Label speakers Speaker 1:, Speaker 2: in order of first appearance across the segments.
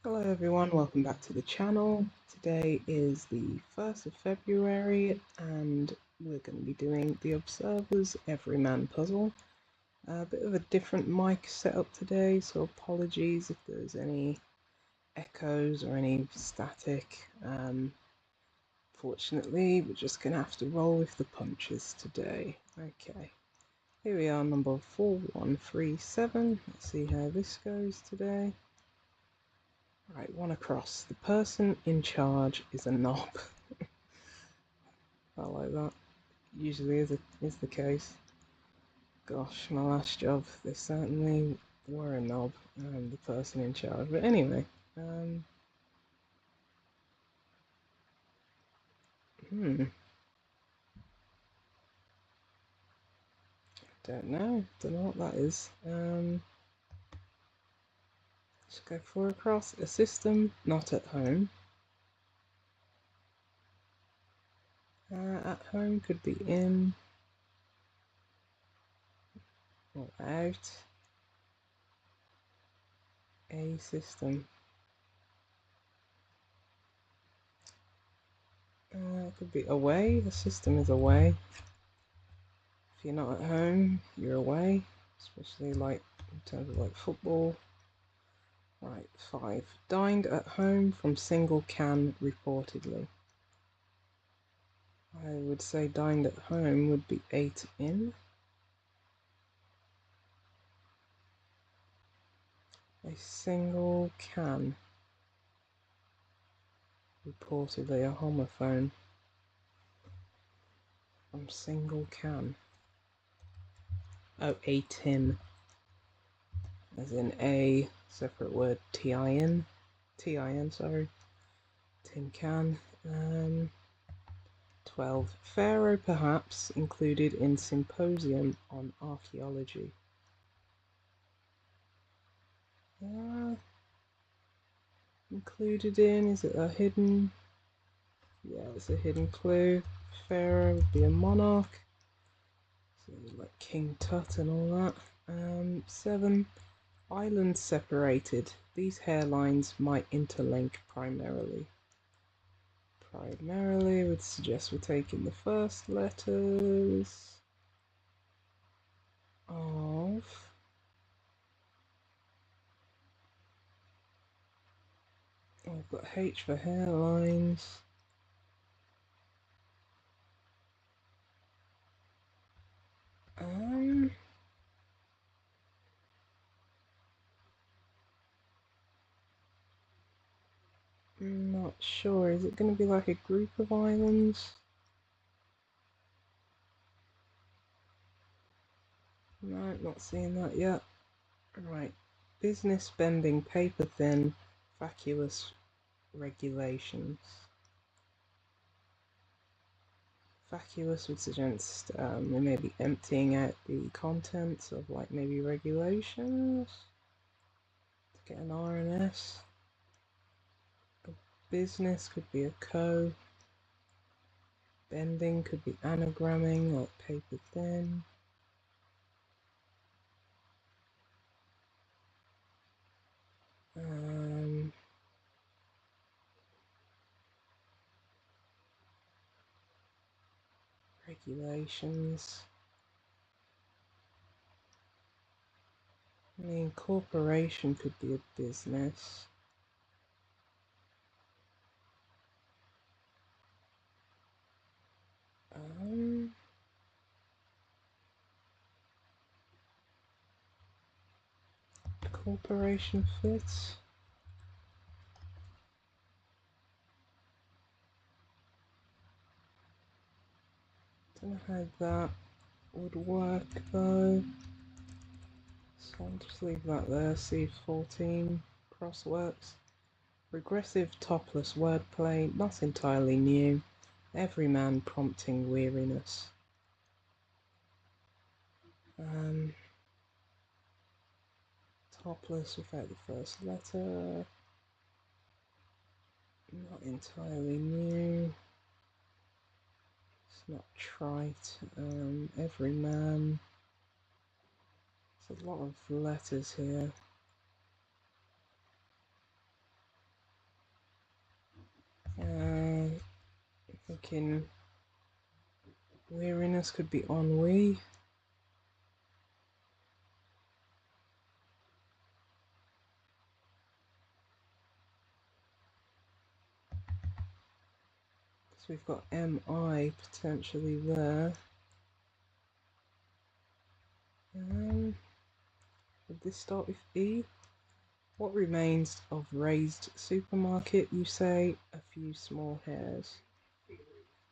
Speaker 1: Hello everyone, welcome back to the channel. Today is the 1st of February and we're going to be doing the Observer's Everyman puzzle. A bit of a different mic setup today, so apologies if there's any echoes or any static. Fortunately, we're just going to have to roll with the punches today. Okay, here we are, number 4137. Let's see how this goes today. Right, one across. The person in charge is a knob. I like that. Usually is the case. Gosh, my last job, they certainly were a knob, the person in charge. But anyway, don't know what that is. Let's go for across. A system not at home. At home could be in or out. A system. It could be away. The system is away. If you're not at home, you're away, especially like in terms of like football. Right, 5. Dined at home from single can reportedly. I would say dined at home would be 8 in. A single can. Reportedly a homophone. From single can. Oh, a tin. As in a separate word, T-I-N. T-I-N, sorry. Tin can. 12. Pharaoh perhaps included in symposium on archaeology. Included in, is it a hidden? Yeah, it's a hidden clue. Pharaoh would be a monarch. So like King Tut and all that. 7. Islands separated. These hairlines might interlink primarily. Primarily would suggest we're taking the first letters of I've got H for hairlines. Not sure. Is it going to be like a group of islands? No, not seeing that yet. Right. Business spending paper thin, vacuous regulations. Vacuous would suggest we may be emptying out the contents of like maybe regulations to get an R and S. A business could be a co. Bending could be anagramming like paper thin. Regulations. I mean, corporation could be a business. Corporation fits. Don't know how that would work though. So I'll just leave that there, see if 14 cross works. Regressive topless wordplay, not entirely new. Every man prompting weariness. Topless without the first letter. Not entirely new. It's not trite. Every man. There's a lot of letters here. Thinking weariness could be ennui. So we've got MI potentially there. Would this start with E? What remains of raised supermarket? You say a few small hairs.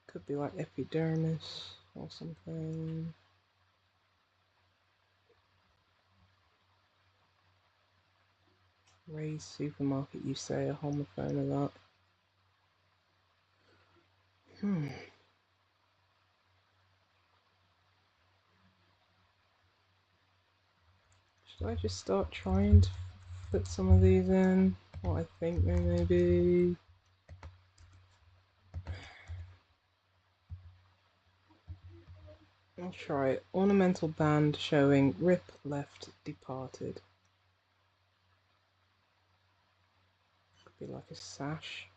Speaker 1: Could be like epidermis or something. Raised supermarket, you say a homophone of that. Should I just start trying to fit some of these in? What I think they may be. I'll try it. Ornamental band showing rip left departed. Could be like a sash.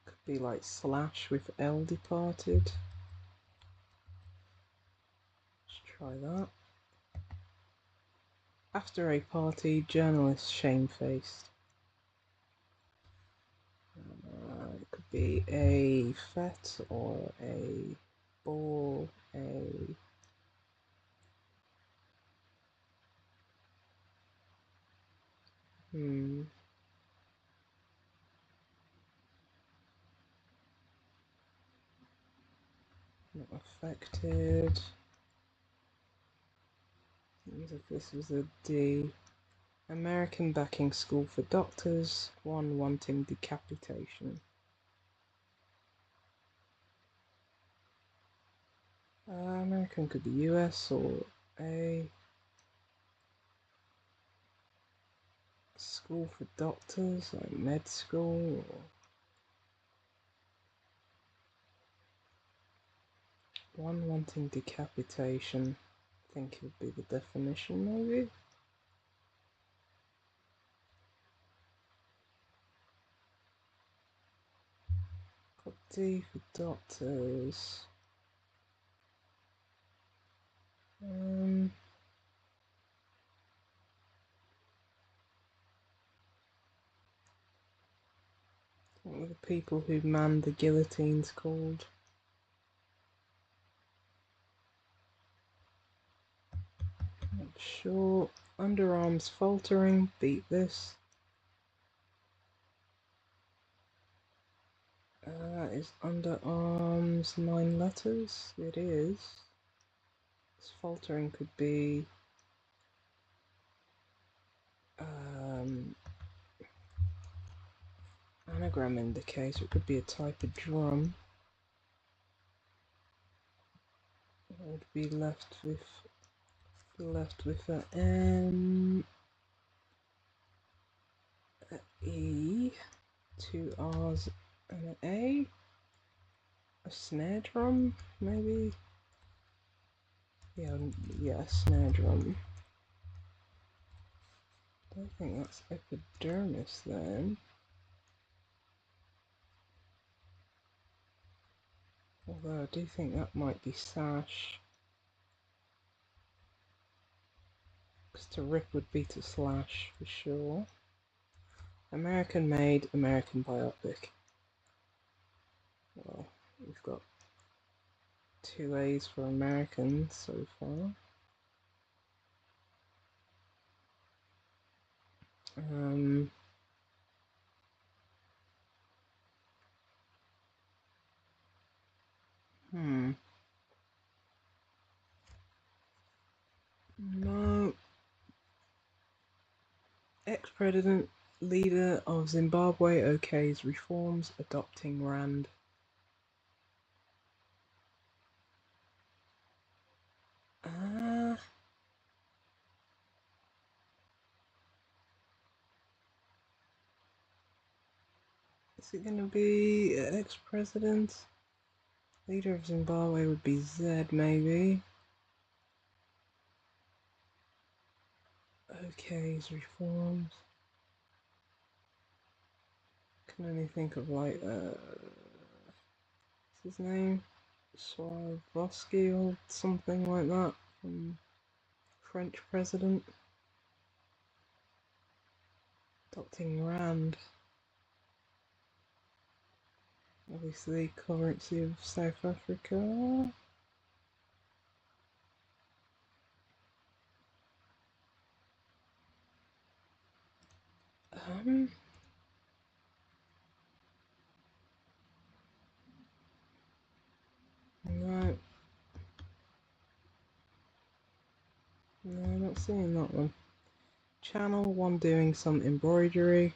Speaker 1: Could be like slash with L departed. Let's try that. After a party, journalist shamefaced. It could be a fete or a ball, not affected. If this was a D. American backing school for doctors, one wanting decapitation. American could be US or A. School for doctors, like med school. Or one wanting decapitation. I think it would be the definition, maybe. Got D for doctors. What were the people who manned the guillotines called? Not sure. Underarms faltering. Beat this. Is underarms 9 letters? It is. This faltering could be anagram indicator. It could be a type of drum. I would be left with an M, an E, 2 R's and an A. A snare drum, maybe? Yeah, snare drum. I don't think that's epidermis then. Although I do think that might be sash. Because to rip would be to slash for sure. American made, American biopic. Well, we've got 2 A's for American so far. No. Ex-president, leader of Zimbabwe okays reforms adopting Rand. Is it going to be ex-president? Leader of Zimbabwe would be Z, maybe. Okays reforms. can only think of like what's his name? Swarovski or something like that from French president. Adopting rand. Obviously currency of South Africa. No. No, not seeing that one. Channel, one doing some embroidery.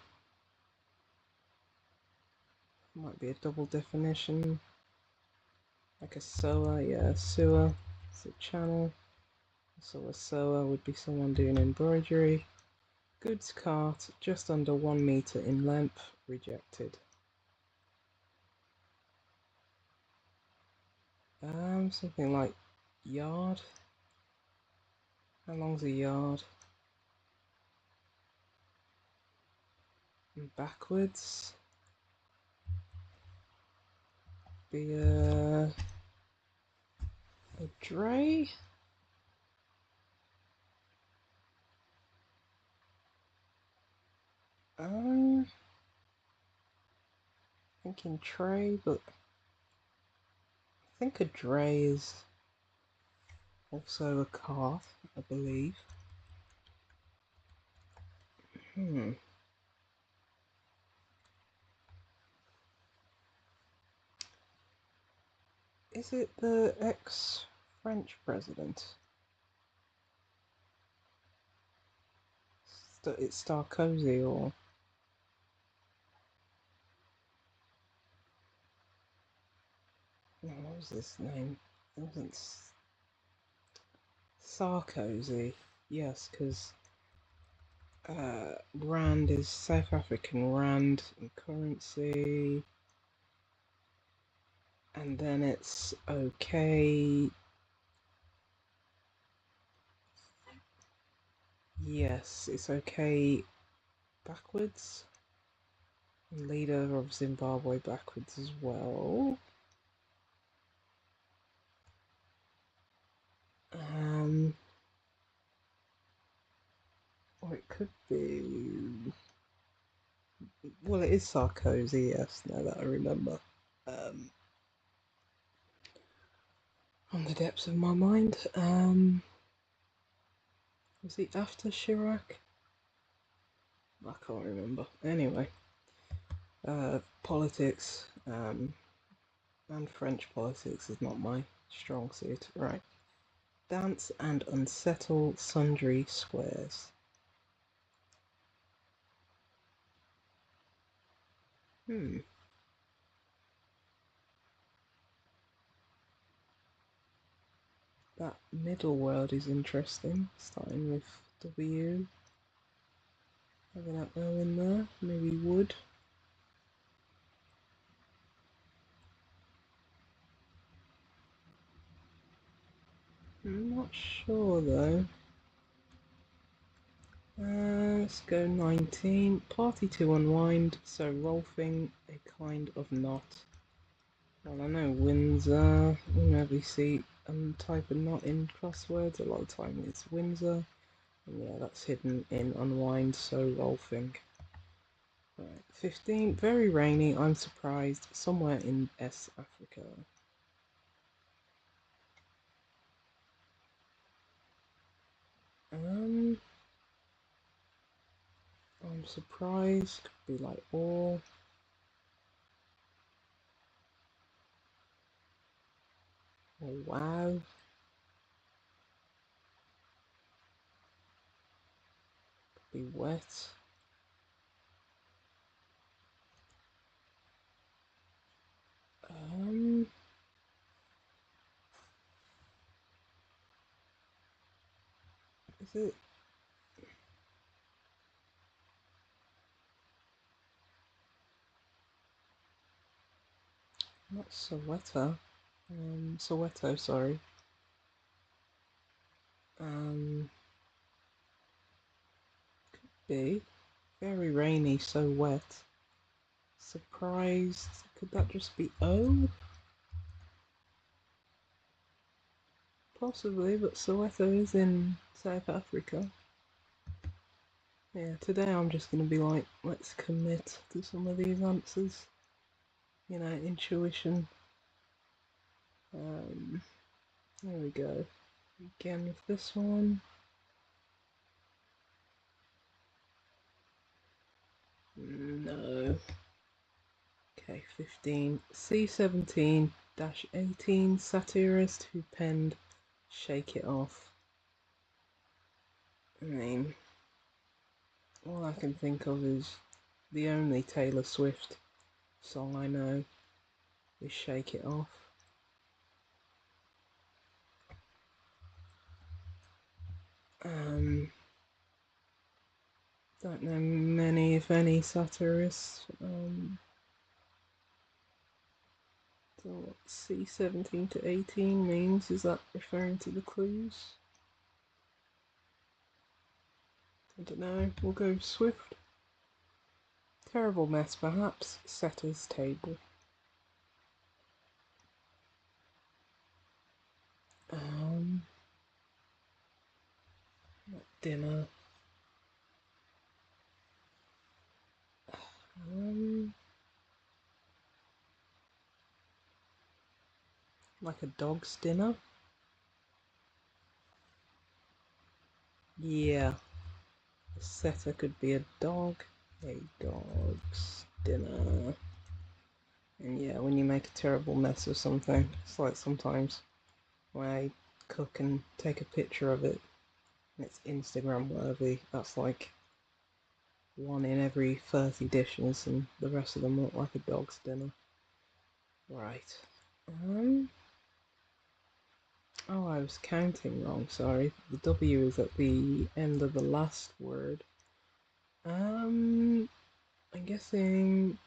Speaker 1: Might be a double definition. Like a sewer, yeah, sewer. It's a channel. So a sewer would be someone doing embroidery. Goods cart, just under 1 meter in length, rejected. Something like yard. How long's a yard? And backwards. Be a dray. Thinking tray, but I think a dray is also a cart, I believe. Is it the ex-French president? It's Sarkozy or... No, what was his name? It wasn't Sarkozy. Yes, because rand is South African rand in currency. And then it's okay. Yes, it's okay backwards. And leader of Zimbabwe backwards as well. Or it could be... Well, it is Sarkozy, yes, now that I remember. On the depths of my mind. Was he after Chirac? I can't remember. Anyway, politics and French politics is not my strong suit. Right. Dance and unsettle sundry squares. That middle word is interesting, starting with W. Having that O in there, maybe wood. I'm not sure though. Let's go 19. Party to unwind, so rolfing, a kind of knot. Well, I know Windsor, whenever you see type of knot in crosswords, a lot of time it's Windsor. And yeah, that's hidden in unwind, so rolfing. Right, 15. Very rainy, I'm surprised, somewhere in S Africa. I'm surprised, could be like all. Or wow. Could be wet. Is it? Not Soweto. Soweto, sorry. Could be. Very rainy, so wet. Surprised. Could that just be O? Possibly, but Soweto is in South Africa. Yeah, today I'm just going to be like, let's commit to some of these answers. You know, intuition. There we go. Again with this one. No. Okay, 15. C17-18 satirist who penned Shake It Off. I mean, all I can think of is the only Taylor Swift song I know is Shake It Off. Don't know many, if any, satirists. So what C17-18 means? Is that referring to the clues? I don't know. We'll go Swift. Terrible mess, perhaps. Setter's table. Dinner. Like a dog's dinner? Yeah. A setter could be a dog. A dog's dinner. And yeah, when you make a terrible mess of something, it's like sometimes when I cook and take a picture of it and it's Instagram worthy, that's like one in every 30 dishes and the rest of them look like a dog's dinner. Right. Oh, I was counting wrong, sorry. The W is at the end of the last word. I'm guessing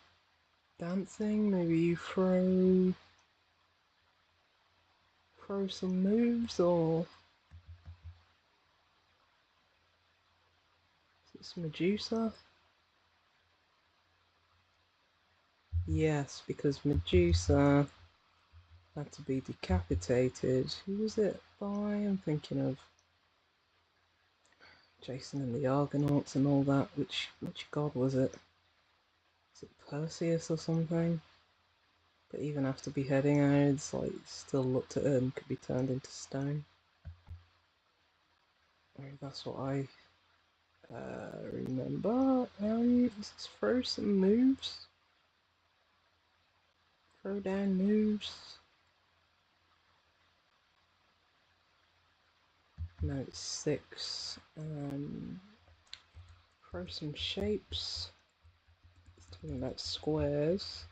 Speaker 1: dancing, maybe you throw some moves, or is it Medusa? Yes, because Medusa had to be decapitated. Who was it by? I'm thinking of Jason and the Argonauts and all that. Which god was it? Is it Perseus or something? But even after beheading her, it's like still looked at her and could be turned into stone. That's what I remember. Let's throw some moves. Throw down moves. No, it's 6. Throw some shapes. It's talking about squares.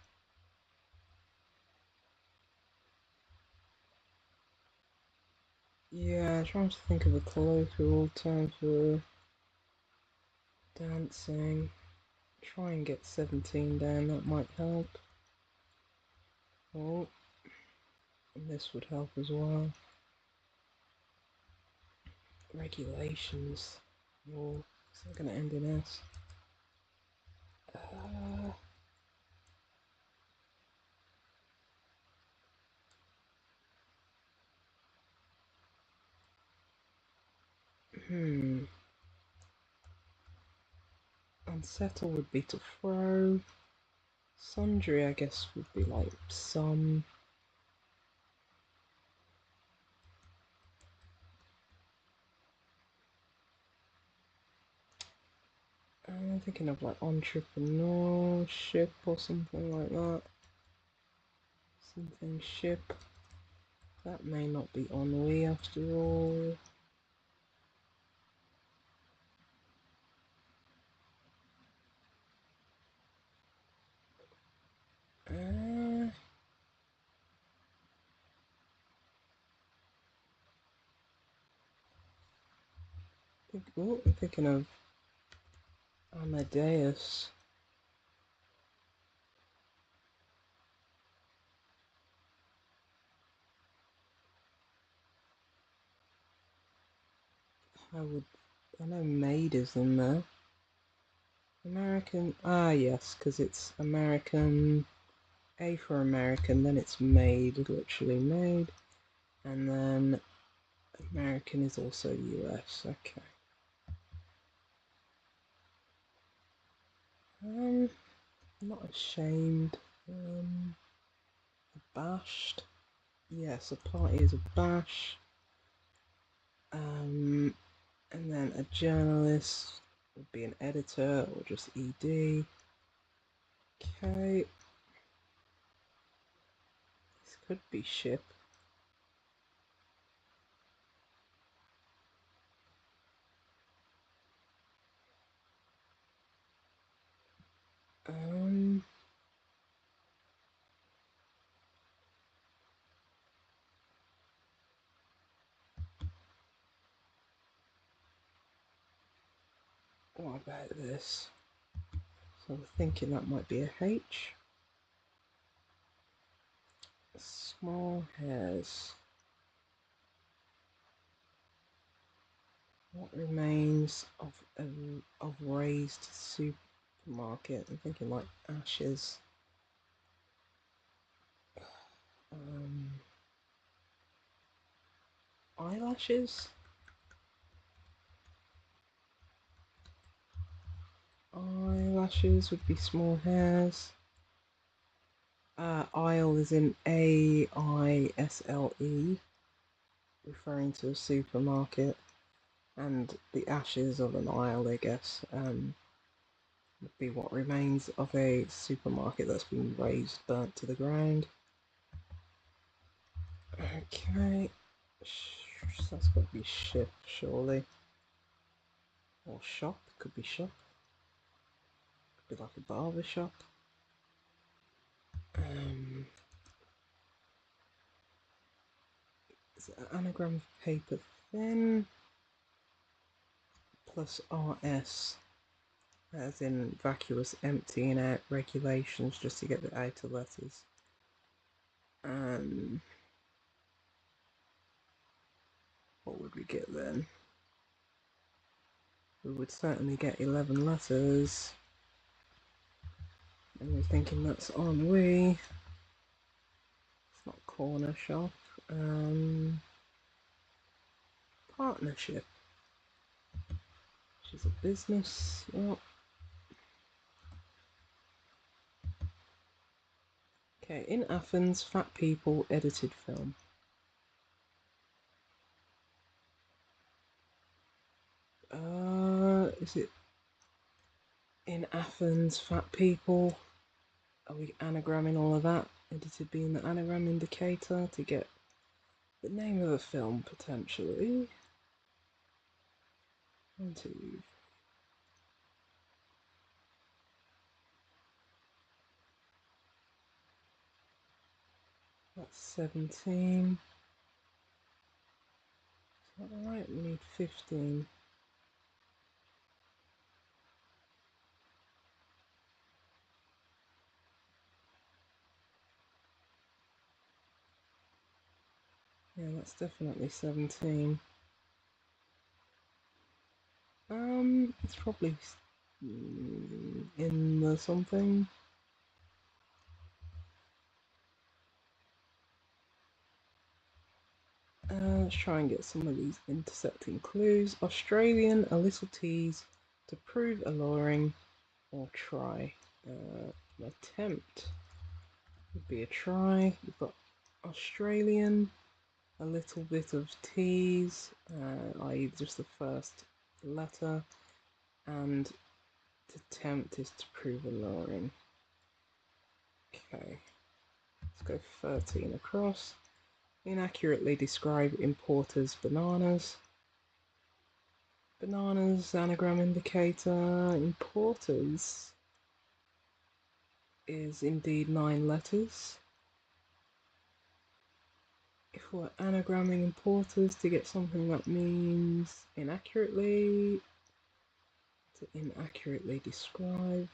Speaker 1: Yeah, trying to think of a colloquial term for dancing. Try and get 17 down, that might help. Oh, and this would help as well. Regulations. Oh, is that going to end in S? Unsettle would be to throw. Sundry, I guess, would be like some. I'm thinking of like entrepreneurship or something like that. Something ship. That may not be ennui after all. I'm thinking of Amadeus. I know maid is in there. American, yes, because it's American, A for American, then it's made, literally made, and then American is also US, okay. Not ashamed, abashed, yes, a party is abashed, and then a journalist would be an editor or just ED. Okay, this could be ship. Um, what about this? So I'm thinking that might be a H. Small hairs. What remains of raised supermarket? I'm thinking like ashes. Eyelashes. Eyelashes would be small hairs. Aisle is in AISLE, referring to a supermarket, and the ashes of an aisle, I guess, would be what remains of a supermarket that's been razed, burnt to the ground. Okay, so that's got to be ship, surely, or shop. Could be shop. Could be like a barber shop. Is it an anagram of paper thin plus RS, as in vacuous, emptying out regulations just to get the outer letters. What would we get then? We would certainly get 11 letters. And we're thinking that's ennui. It's not corner shop. Partnership. Which is a business. Yep. Okay, in Athens, fat people edited film. Is it in Athens, fat people? Are we anagramming all of that? Edited being the anagram indicator to get the name of a film, potentially. 1, 2. That's 17. Is that right? We need 15. Yeah, that's definitely 17. It's probably in the something. Let's try and get some of these intersecting clues. Australian, a little tease, to prove alluring, or try. Attempt would be a try. We've got Australian, a little bit of tease, i.e. just the first letter, and to tempt is to prove alluring. Okay, let's go 13 across. Inaccurately describe importers' bananas. Bananas, anagram indicator, importers is indeed 9 letters. If we're anagramming importers to get something that means inaccurately, to inaccurately describe.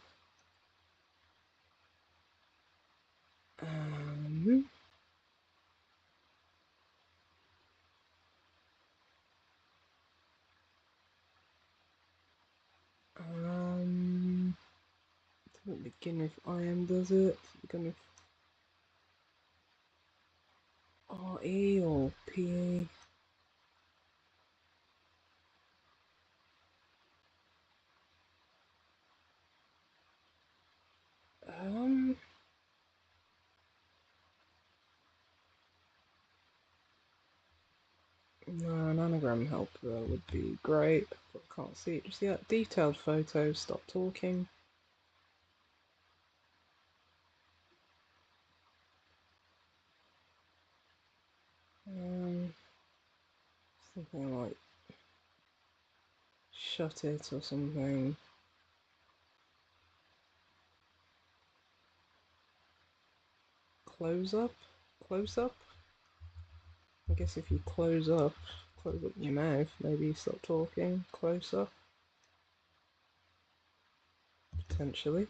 Speaker 1: Won't begin if IM does it. Begin with RE or PE. No, an anagram helper would be great, but I can't see it just yet. Detailed photos, stop talking. Something like shut it or something. Close up? Close up? I guess if you close up your mouth, maybe you stop talking. Close up? Potentially.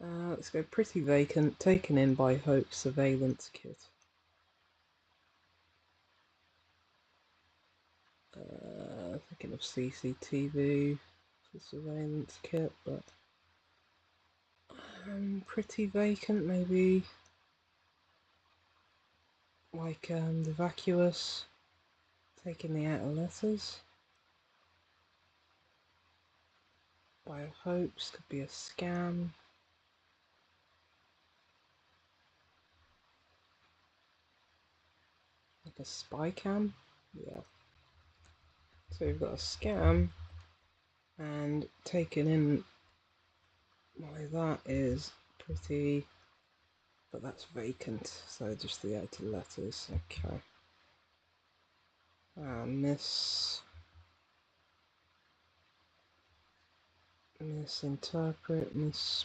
Speaker 1: Let's go pretty vacant, taken in by Hope surveillance kit. Thinking of CCTV for surveillance kit, but pretty vacant, maybe like the vacuous, taking the outer letters. Biohopes could be a scam. Like a spy cam? Yeah. So we've got a scam, and taken in by that is pretty, but that's vacant, so just the outer letters. Okay. Misinterpret, misport,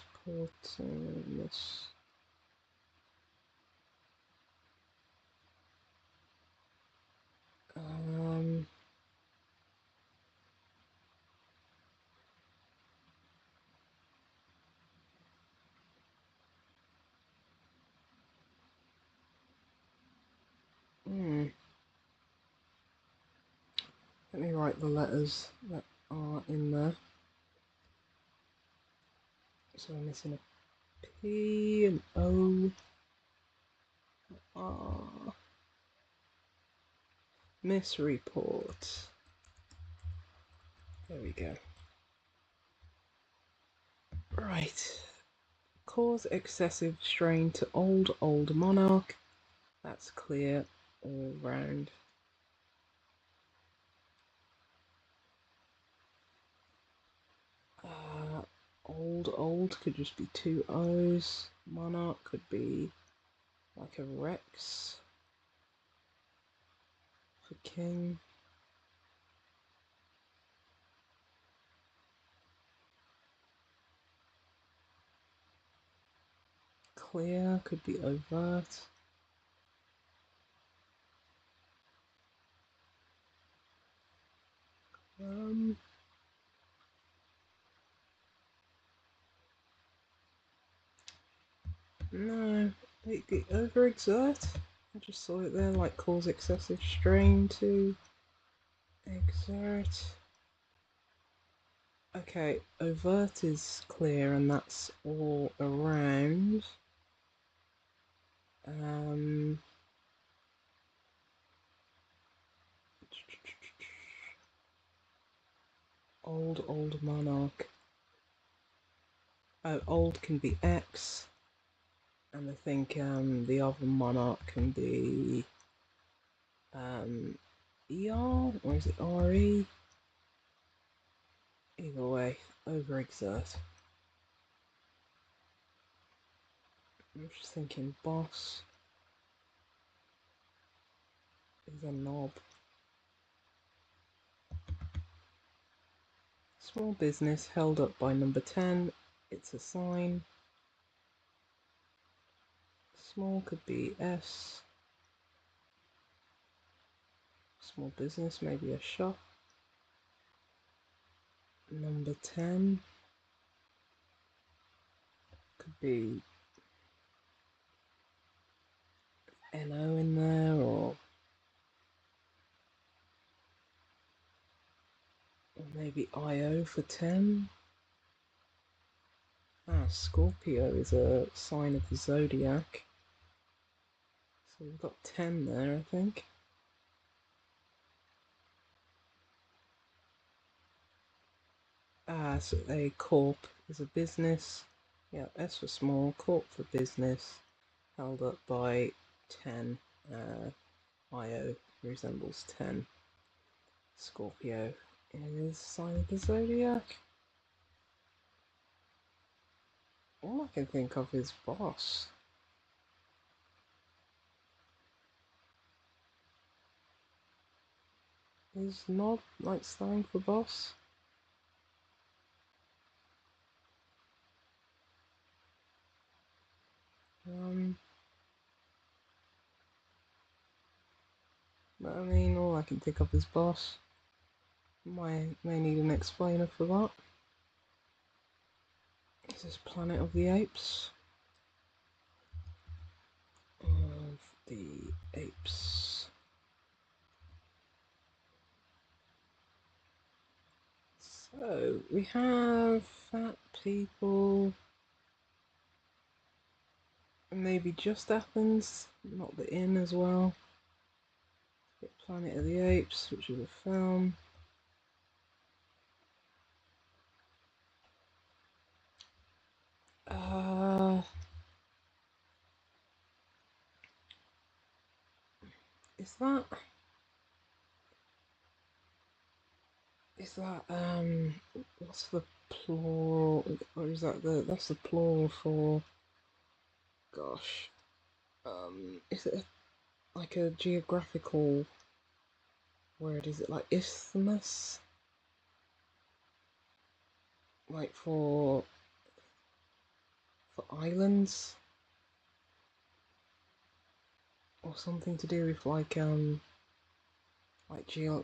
Speaker 1: miss. Let me write the letters that are in there. So I'm missing a P, an O, R. Misreport. There we go. Right. Cause excessive strain to old monarch. That's clear all round. Old could just be two O's. Monarch could be like a Rex for king. Clear could be overt. No, the overexert. I just saw it there, like cause excessive strain to exert. Okay, overt is clear and that's all around. Old monarch. Oh, old can be X, and I think the other monarch can be ER, or is it RE? Either way, overexert. I'm just thinking boss is a knob. Small business held up by number 10. It's a sign. Small could be S. Small business, maybe a shop. Number 10 could be NO in there, or maybe IO for 10. Scorpio is a sign of the zodiac. So we've got 10 there, I think. So a corp is a business. Yeah, S for small, corp for business, held up by 10. Io resembles 10. Scorpio is sign of the zodiac. All I can think of is boss. Is not like slang for boss? But I mean, all I can think of is boss. May need an explainer for that. This is Planet of the Apes. Of the Apes. So, we have fat people. Maybe just Athens, not the inn as well. Planet of the Apes, which is a film. Is that what's the plural, or is that's the plural for, gosh, is it like a geographical word? Is it like isthmus, like for islands, or something to do with like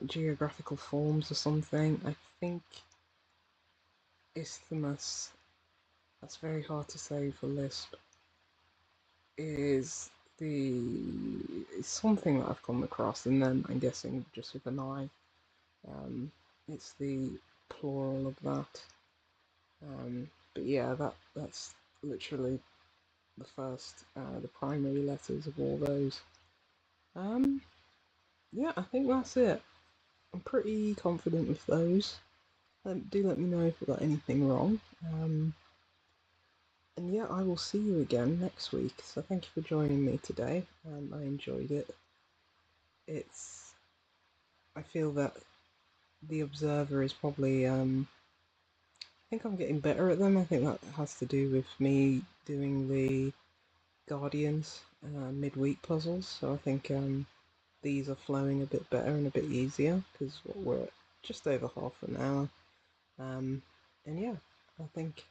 Speaker 1: geographical forms or something? I think isthmus, that's very hard to say for Lisp, is it's something that I've come across, and then I'm guessing just with an I. It's the plural of that. But yeah, that's literally the first, the primary letters of all those. Um, yeah, I think that's it. I'm pretty confident with those. Do let me know if I got anything wrong. And yeah, I will see you again next week. So thank you for joining me today. I enjoyed it. I feel that the Observer is probably, I think I'm getting better at them. I think that has to do with me doing the Guardians midweek puzzles. So I think these are flowing a bit better and a bit easier because we're at just over half an hour. And yeah, I think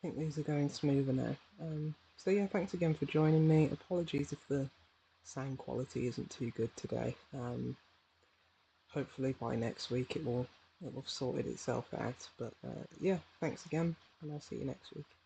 Speaker 1: these are going smoother now. So yeah, thanks again for joining me. Apologies if the sound quality isn't too good today. Hopefully by next week it will have sorted itself out. But yeah, thanks again, and I'll see you next week.